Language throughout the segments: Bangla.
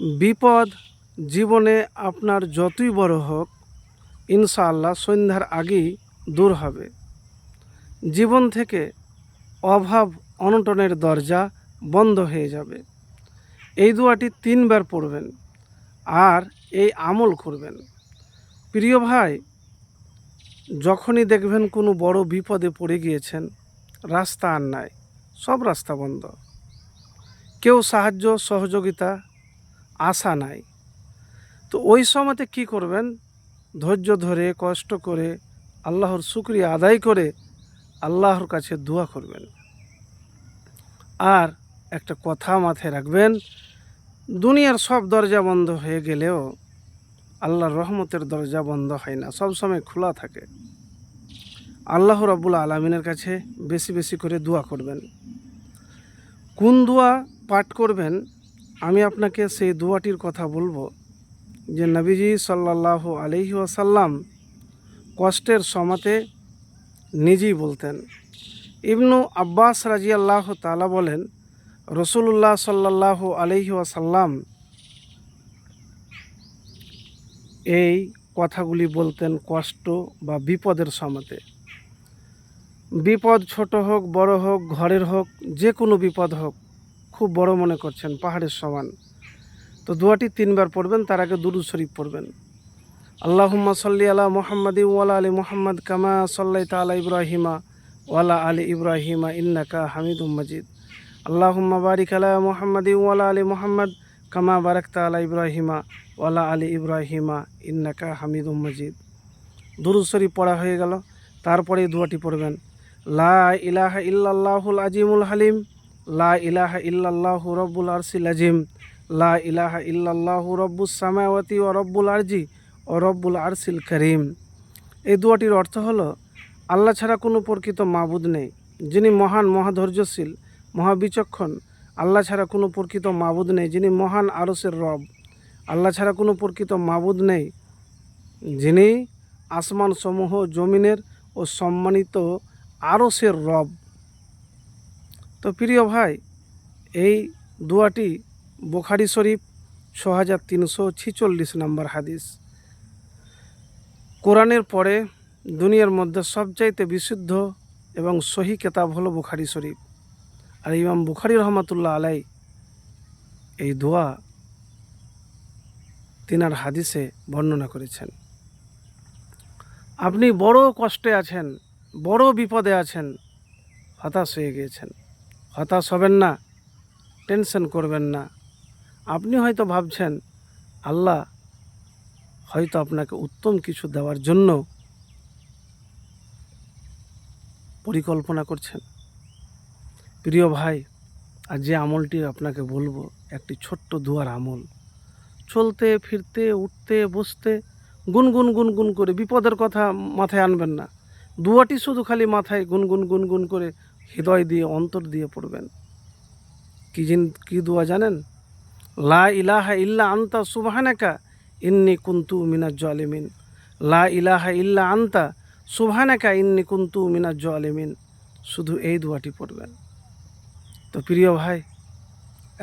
বিপদ জীবনে আপনার যতই বড় হোক, ইনশাআল্লাহ সন্ধ্যার আগেই দূর হবে। জীবন থেকে অভাব অনটনের দরজা বন্ধ হয়ে যাবে। এই দোয়াটি 3 বার পড়বেন আর এই আমল করবেন। প্রিয় ভাই, যখনই দেখবেন কোনো বড় বিপদে পড়ে গিয়েছেন, রাস্তা আর নাই, সব রাস্তা বন্ধ, কেউ সাহায্য সহযোগিতা আশা নাই, তো ওই সময়তে কি করবেন? ধৈর্য ধরে কষ্ট করে আল্লাহর শুকরিয়া আদায় করে আল্লাহর কাছে দোয়া করবেন। আর একটা কথা মাথায় রাখবেন, দুনিয়ার সব দরজা বন্ধ হয়ে গেলেও আল্লাহর রহমতের দরজা বন্ধ হয় না, সব সময় খোলা থাকে। আল্লাহ রাব্বুল আলামিনের কাছে বেশি বেশি করে দোয়া করবেন। কোন দোয়া পাঠ করবেন আমি আপনাকে সেই দোয়াটির কথা বলবো, যে নবীজি সাল্লাল্লাহু আলাইহি ওয়াসাল্লাম কষ্টের সময়তে নিজেই বলতেন। ইবনু আব্বাস রাজিয়াল্লাহু তাআলা বলেন, রাসূলুল্লাহ সাল্লাল্লাহু আলাইহি ওয়াসাল্লাম এই কথাগুলি বলতেন কষ্ট বা বিপদের সময়তে। বিপদ ছোট হোক বড় হোক, ঘরের হোক, যে কোনো বিপদ হোক, খুব বড় মনে করছেন, পাহাড়ের সমান, তো দোয়াটি 3 বার পড়বেন। তার আগে দুরূদ শরীফ পড়বেন। আল্লাহুম্মা সাল্লি আলা মুহাম্মাদি ওয়ালা আলি মুহাম্মাদ কামা সাল্লাইতা আলা ইব্রাহিমা ওয়ালা আলি ইব্রাহিমা ইন্নাকা হামিদুম মাজিদ। আল্লাহুম্মা বারিক আলা মুহাম্মাদি ওয়ালা আলি মুহাম্মাদ কামা বারাকতা আলা ইব্রাহিমা ওয়ালা আলি ইব্রাহিমা ইন্নাকা হামিদুম মাজিদ। দুরূদ শরীফ পড়া হয়ে গেল। তারপরে দোয়াটি পড়বেন, লা ইলাহা ইল্লাল্লাহুল আজিমুল হালিম, লা ইলাহা ইল্লাল্লাহু রব্বুল আরশিল আজিম, লা ইলাহা ইল্লাল্লাহু রব্বুস সামাওয়াতি ওয়া রব্বুল আরজি ও রব্বুল আরশিল করিম। এই দোয়াটির অর্থ হলো, আল্লাহ ছাড়া কোনো প্রকৃত মাবুদ নেই, যিনি মহান মহাধৈর্যশীল মহাবিচক্ষণ। আল্লাহ ছাড়া কোনো প্রকৃত মাবুদ নেই, যিনি মহান আরশের রব। আল্লাহ ছাড়া কোনো প্রকৃত মাবুদ নেই, যিনি আসমান সমূহ জমিনের ও সম্মানিত আরশের রব। তো প্রিয় ভাই, এই দোয়াটি বুখারী শরীফ 6346 নম্বর হাদিস। কোরআনের পরে দুনিয়ার মধ্যে সবচাইতে বিশুদ্ধ এবং সহি কেতাব হলো বুখারী শরীফ। আর ইমাম বুখারী রহমাতুল্লাহ আলাই এই দোয়া তিনার হাদিসে বর্ণনা করেছেন। আপনি বড় কষ্টে আছেন, বড় বিপদে আছেন, হতাশ হয়ে গিয়েছেন, হতাশ হবেন না, টেনশন করবেন না। আপনি হয়তো ভাবছেন আল্লাহ হয়তো আপনাকে উত্তম কিছু দেওয়ার জন্য পরিকল্পনা করছেন। প্রিয় ভাই, আর যে আমলটি আপনাকে বলবো, একটি ছোট্ট দোয়ার আমল। চলতে ফিরতে উঠতে বসতে গুনগুন গুনগুন করে, বিপদের কথা মাথায় আনবেন না, দোয়াটি শুধু খালি মাথায় গুনগুন গুনগুন করে হৃদয় দিয়ে অন্তর দিয়ে পড়বেন। কি দোয়া জানেন? লা ইলাহা ইল্লা আনতা সুবহানাকা ইন্নী কুনতু মিনাজ জালিমিন, লা ইলাহা ইল্লা আনতা সুবহানাকা ইন্নী কুনতু মিনাজ জালিমিন। শুধু এই দোয়াটি পড়বেন। তো প্রিয় ভাই,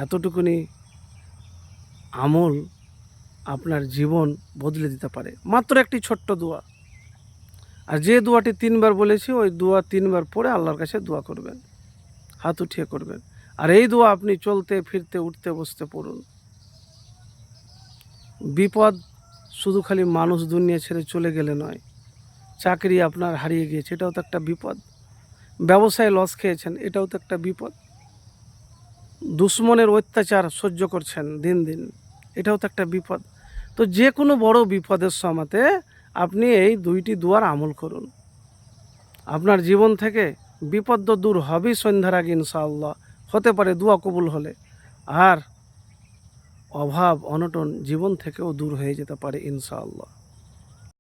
এতটুকুনি আমল আপনার জীবন বদলে দিতে পারে, মাত্র একটি ছোট্ট দোয়া। আর যে দোয়াটি 3 বার বলেছি, ওই দোয়া 3 বার পড়ে আল্লাহর কাছে দোয়া করবেন, হাত উঠিয়ে করবেন। আর এই দোয়া আপনি চলতে ফিরতে উঠতে বসতে পড়ুন। বিপদ শুধু খালি মানুষ দুনিয়া ছেড়ে চলে গেলে নয়, চাকরি আপনার হারিয়ে গিয়েছে, এটাও তো একটা বিপদ। ব্যবসায় লস খেয়েছেন, এটাও তো একটা বিপদ। দুশ্মনের অত্যাচার সহ্য করছেন দিন দিন, এটাও তো একটা বিপদ। তো যে কোনো বড় বিপদের সময়তে আপনি এই 2টি দোয়ার আমল করুন, আপনার জীবন থেকে বিপদ তো দূর হবেই সন্ধ্যার আগে ইনশাআল্লাহ, হতে পারে দোয়া কবুল হলে। আর অভাব অনটন জীবন থেকেও দূর হয়ে যেতে পারে ইনশাআল্লাহ।